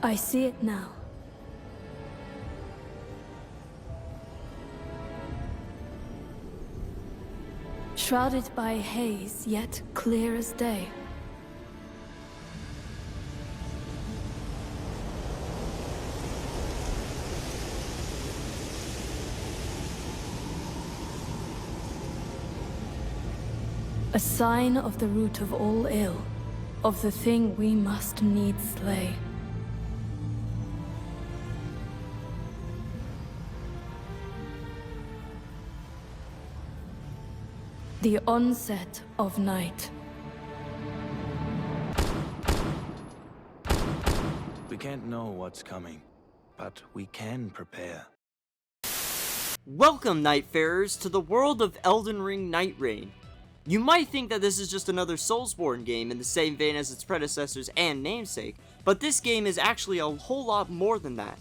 I see it now. Shrouded by haze, yet clear as day. A sign of the root of all ill, of the thing we must needs slay. The onset of night. We can't know what's coming, but we can prepare. Welcome, Nightfarers, to the world of Elden Ring Nightreign. You might think that this is just another Soulsborne game in the same vein as its predecessors and namesake, but this game is actually a whole lot more than that.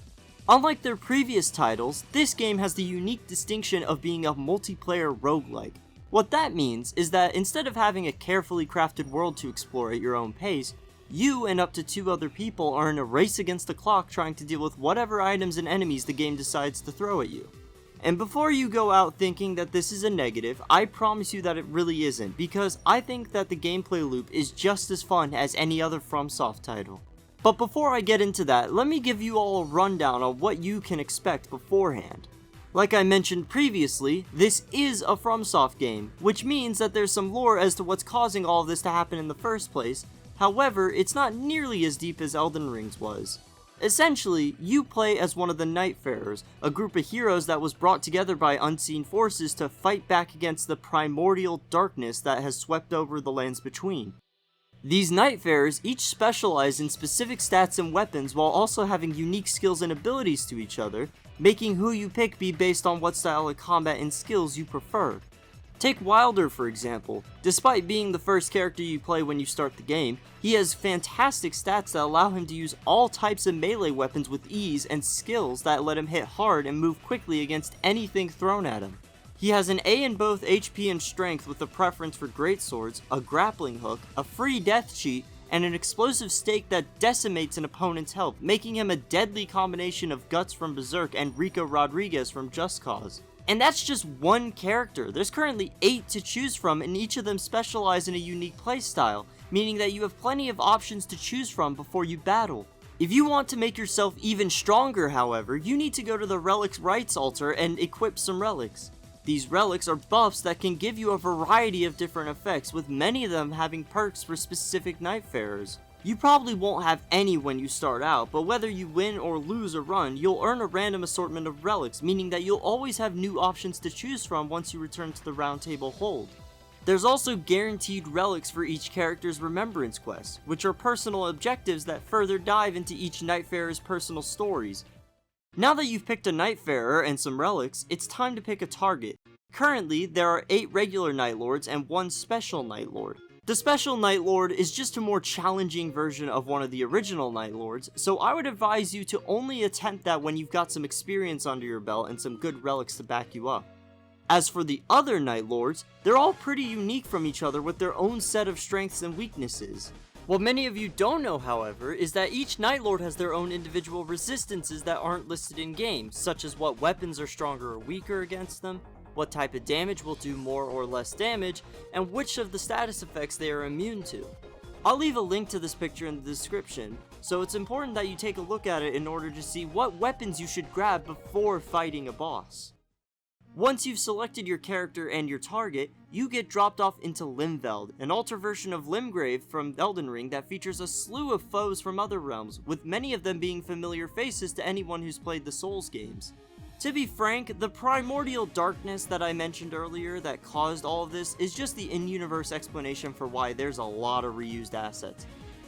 Unlike their previous titles, this game has the unique distinction of being a multiplayer roguelike. What that means is that instead of having a carefully crafted world to explore at your own pace, you and up to 2 other people are in a race against the clock trying to deal with whatever items and enemies the game decides to throw at you. And before you go out thinking that this is a negative, I promise you that it really isn't, because I think that the gameplay loop is just as fun as any other FromSoft title. But before I get into that, let me give you all a rundown on what you can expect beforehand. Like I mentioned previously, this is a FromSoft game, which means that there's some lore as to what's causing all of this to happen in the first place. However, it's not nearly as deep as Elden Ring's was. Essentially, you play as one of the Nightfarers, a group of heroes that was brought together by unseen forces to fight back against the primordial darkness that has swept over the lands between. These Nightfarers each specialize in specific stats and weapons while also having unique skills and abilities to each other, making who you pick be based on what style of combat and skills you prefer. Take Wilder for example. Despite being the first character you play when you start the game, he has fantastic stats that allow him to use all types of melee weapons with ease and skills that let him hit hard and move quickly against anything thrown at him. He has an A in both HP and strength with a preference for greatswords, a grappling hook, a free death cheat, and an explosive stake that decimates an opponent's health, making him a deadly combination of Guts from Berserk and Rico Rodriguez from Just Cause. And that's just one character. There's currently 8 to choose from, and each of them specialize in a unique playstyle, meaning that you have plenty of options to choose from before you battle. If you want to make yourself even stronger, however, you need to go to the Relics Rites altar and equip some relics. These relics are buffs that can give you a variety of different effects, with many of them having perks for specific Nightfarers. You probably won't have any when you start out, but whether you win or lose a run, you'll earn a random assortment of relics, meaning that you'll always have new options to choose from once you return to the Round Table Hold. There's also guaranteed relics for each character's remembrance quests, which are personal objectives that further dive into each Nightfarer's personal stories. Now that you've picked a Nightfarer and some relics, it's time to pick a target. Currently, there are 8 regular Nightlords and 1 special Nightlord. The special Nightlord is just a more challenging version of one of the original Nightlords, so I would advise you to only attempt that when you've got some experience under your belt and some good relics to back you up. As for the other Nightlords, they're all pretty unique from each other with their own set of strengths and weaknesses. What many of you don't know, however, is that each Nightlord has their own individual resistances that aren't listed in game, such as what weapons are stronger or weaker against them, what type of damage will do more or less damage, and which of the status effects they are immune to. I'll leave a link to this picture in the description, so it's important that you take a look at it in order to see what weapons you should grab before fighting a boss. Once you've selected your character and your target, you get dropped off into Limveld, an altar version of Limgrave from Elden Ring that features a slew of foes from other realms, with many of them being familiar faces to anyone who's played the Souls games. To be frank, the primordial darkness that I mentioned earlier that caused all of this is just the in-universe explanation for why there's a lot of reused assets.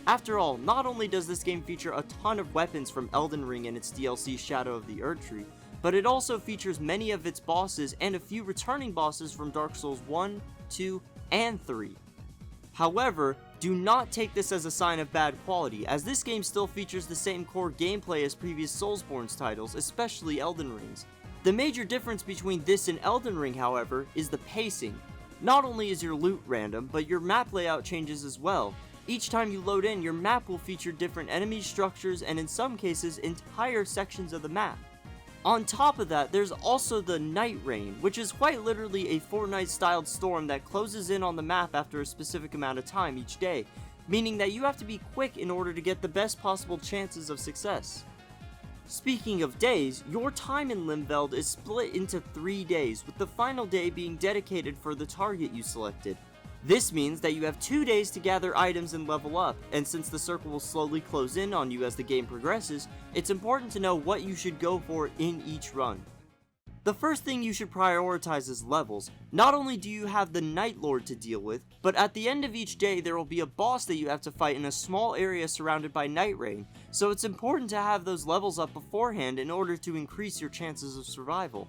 After all, not only does this game feature a ton of weapons from Elden Ring and its DLC Shadow of the Erdtree, but it also features many of its bosses and a few returning bosses from Dark Souls 1, 2, and 3. However, do not take this as a sign of bad quality, as this game still features the same core gameplay as previous Soulsborne's titles, especially Elden Ring's. The major difference between this and Elden Ring, however, is the pacing. Not only is your loot random, but your map layout changes as well. Each time you load in, your map will feature different enemies, structures, and in some cases, entire sections of the map. On top of that, there's also the Nightreign, which is quite literally a Fortnite-styled storm that closes in on the map after a specific amount of time each day, meaning that you have to be quick in order to get the best possible chances of success. Speaking of days, your time in Limveld is split into 3 days, with the final day being dedicated for the target you selected. This means that you have 2 days to gather items and level up, and since the circle will slowly close in on you as the game progresses, it's important to know what you should go for in each run. The first thing you should prioritize is levels. Not only do you have the Nightlord to deal with, but at the end of each day there will be a boss that you have to fight in a small area surrounded by Nightreign, so it's important to have those levels up beforehand in order to increase your chances of survival.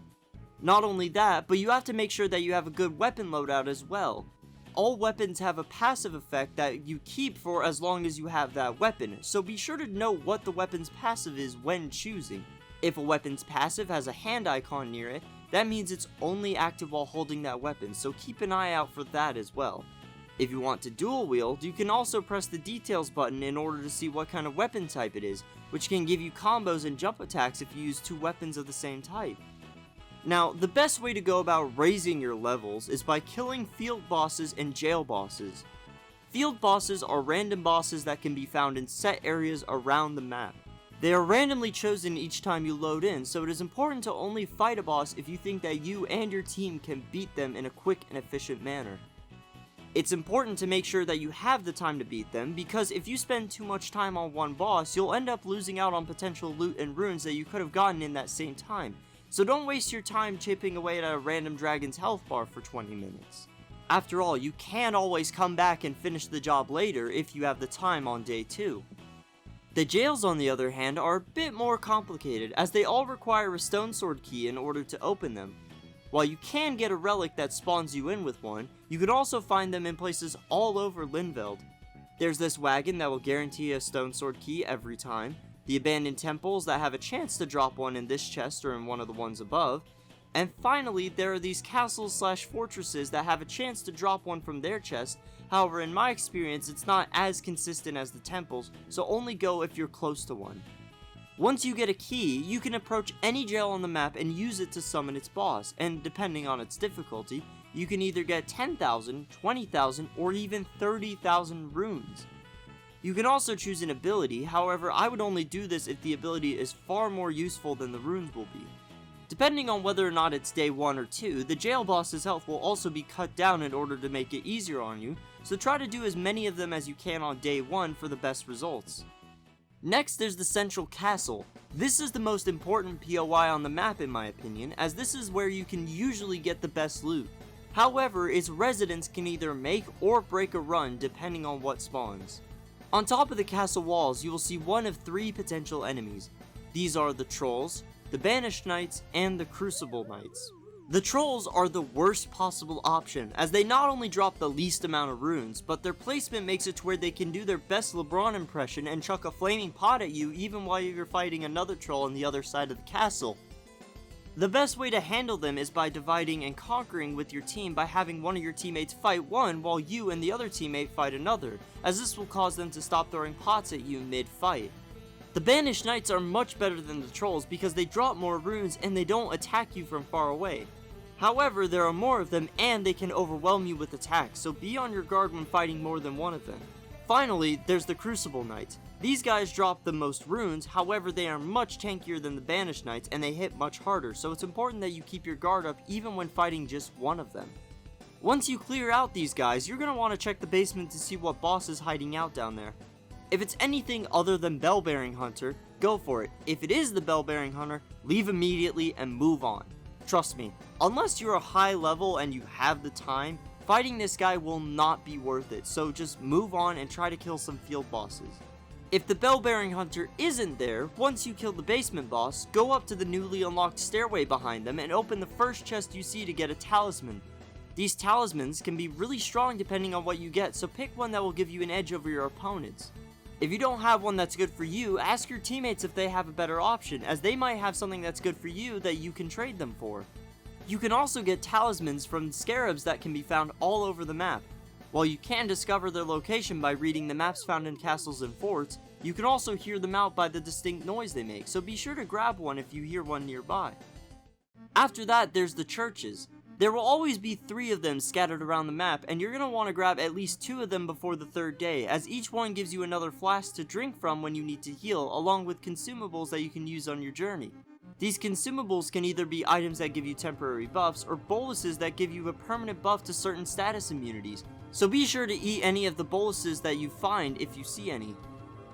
Not only that, but you have to make sure that you have a good weapon loadout as well. All weapons have a passive effect that you keep for as long as you have that weapon, so be sure to know what the weapon's passive is when choosing. If a weapon's passive has a hand icon near it, that means it's only active while holding that weapon, so keep an eye out for that as well. If you want to dual wield, you can also press the details button in order to see what kind of weapon type it is, which can give you combos and jump attacks if you use 2 weapons of the same type. Now, the best way to go about raising your levels is by killing field bosses and jail bosses. Field bosses are random bosses that can be found in set areas around the map. They are randomly chosen each time you load in, so it is important to only fight a boss if you think that you and your team can beat them in a quick and efficient manner. It's important to make sure that you have the time to beat them, because if you spend too much time on one boss, you'll end up losing out on potential loot and runes that you could have gotten in that same time. So don't waste your time chipping away at a random dragon's health bar for 20 minutes. After all, you can always come back and finish the job later if you have the time on day 2. The jails, on the other hand, are a bit more complicated, as they all require a stone sword key in order to open them. While you can get a relic that spawns you in with one, you can also find them in places all over Limveld. There's this wagon that will guarantee a stone sword key every time, the abandoned temples that have a chance to drop one in this chest or in one of the ones above, and finally there are these castles/fortresses that have a chance to drop one from their chest. However, in my experience, it's not as consistent as the temples, so only go if you're close to one. Once you get a key, you can approach any jail on the map and use it to summon its boss, and depending on its difficulty, you can either get 10,000, 20,000, or even 30,000 runes. You can also choose an ability, however I would only do this if the ability is far more useful than the runes will be. Depending on whether or not it's day 1 or 2, the jail boss's health will also be cut down in order to make it easier on you, so try to do as many of them as you can on day 1 for the best results. Next, there's the central castle. This is the most important POI on the map in my opinion, as this is where you can usually get the best loot. However, its residents can either make or break a run depending on what spawns. On top of the castle walls, you will see one of 3 potential enemies. These are the trolls, the banished knights, and the crucible knights. The trolls are the worst possible option, as they not only drop the least amount of runes, but their placement makes it to where they can do their best LeBron impression and chuck a flaming pot at you even while you're fighting another troll on the other side of the castle. The best way to handle them is by dividing and conquering with your team by having one of your teammates fight one while you and the other teammate fight another, as this will cause them to stop throwing pots at you mid-fight. The banished knights are much better than the trolls because they drop more runes and they don't attack you from far away. However, there are more of them and they can overwhelm you with attacks, so be on your guard when fighting more than one of them. Finally, there's the crucible knights. These guys drop the most runes, however they are much tankier than the banished knights and they hit much harder, so it's important that you keep your guard up even when fighting just one of them. Once you clear out these guys, you're going to want to check the basement to see what boss is hiding out down there. If it's anything other than Bell-Bearing Hunter, go for it. If it is the Bell-Bearing Hunter, leave immediately and move on. Trust me, unless you're a high level and you have the time, fighting this guy will not be worth it, so just move on and try to kill some field bosses. If the Bell-Bearing Hunter isn't there, once you kill the basement boss, go up to the newly unlocked stairway behind them and open the first chest you see to get a talisman. These talismans can be really strong depending on what you get, so pick one that will give you an edge over your opponents. If you don't have one that's good for you, ask your teammates if they have a better option, as they might have something that's good for you that you can trade them for. You can also get talismans from scarabs that can be found all over the map. While you can discover their location by reading the maps found in castles and forts, you can also hear them out by the distinct noise they make, so be sure to grab one if you hear one nearby. After that, there's the churches. There will always be 3 of them scattered around the map, and you're going to want to grab at least 2 of them before the 3rd day, as each one gives you another flask to drink from when you need to heal, along with consumables that you can use on your journey. These consumables can either be items that give you temporary buffs, or boluses that give you a permanent buff to certain status immunities, so be sure to eat any of the boluses that you find if you see any.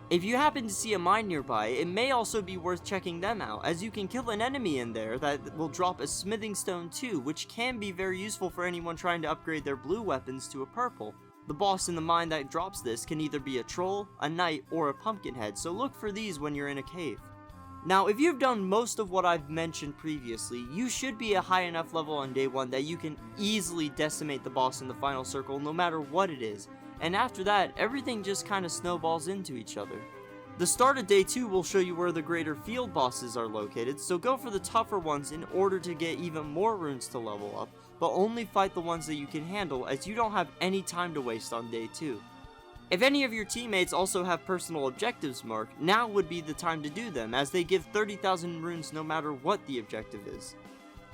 If you happen to see a mine nearby, it may also be worth checking them out, as you can kill an enemy in there that will drop a smithing stone too, which can be very useful for anyone trying to upgrade their blue weapons to a purple. The boss in the mine that drops this can either be a troll, a knight, or a pumpkinhead, so look for these when you're in a cave. Now, if you've done most of what I've mentioned previously, you should be a high enough level on day 1 that you can easily decimate the boss in the final circle no matter what it is, and after that, everything just kinda snowballs into each other. The start of day 2 will show you where the greater field bosses are located, so go for the tougher ones in order to get even more runes to level up, but only fight the ones that you can handle, as you don't have any time to waste on day 2. If any of your teammates also have personal objectives marked, now would be the time to do them, as they give 30,000 runes no matter what the objective is.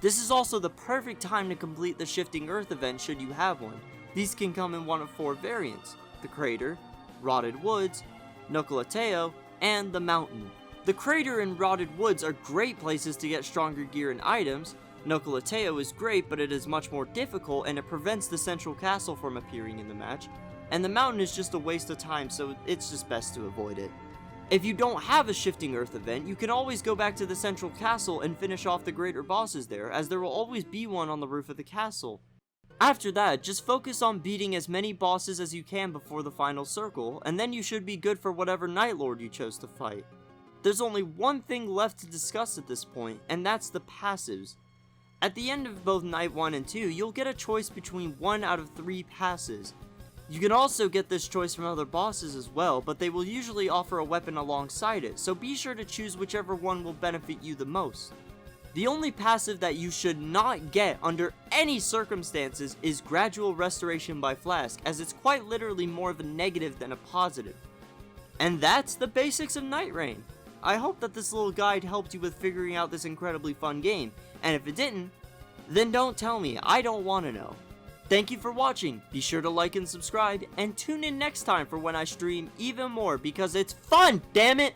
This is also the perfect time to complete the Shifting Earth event should you have one. These can come in one of 4 variants: the Crater, Rotted Woods, Nocolateo, and the Mountain. The Crater and Rotted Woods are great places to get stronger gear and items. Nocolateo is great, but it is much more difficult and it prevents the central castle from appearing in the match. And the Mountain is just a waste of time, so it's just best to avoid it. If you don't have a Shifting Earth event, you can always go back to the central castle and finish off the greater bosses there, as there will always be one on the roof of the castle. After that, just focus on beating as many bosses as you can before the final circle, and then you should be good for whatever Nightlord you chose to fight. There's only one thing left to discuss at this point, and that's the passives. At the end of both Night 1 and 2, you'll get a choice between 1 out of 3 passes. You can also get this choice from other bosses as well, but they will usually offer a weapon alongside it, so be sure to choose whichever one will benefit you the most. The only passive that you should not get under any circumstances is Gradual Restoration by Flask, as it's quite literally more of a negative than a positive. And that's the basics of Nightreign. I hope that this little guide helped you with figuring out this incredibly fun game, and if it didn't, then don't tell me, I don't want to know. Thank you for watching, be sure to like and subscribe, and tune in next time for when I stream even more because it's fun, damn it!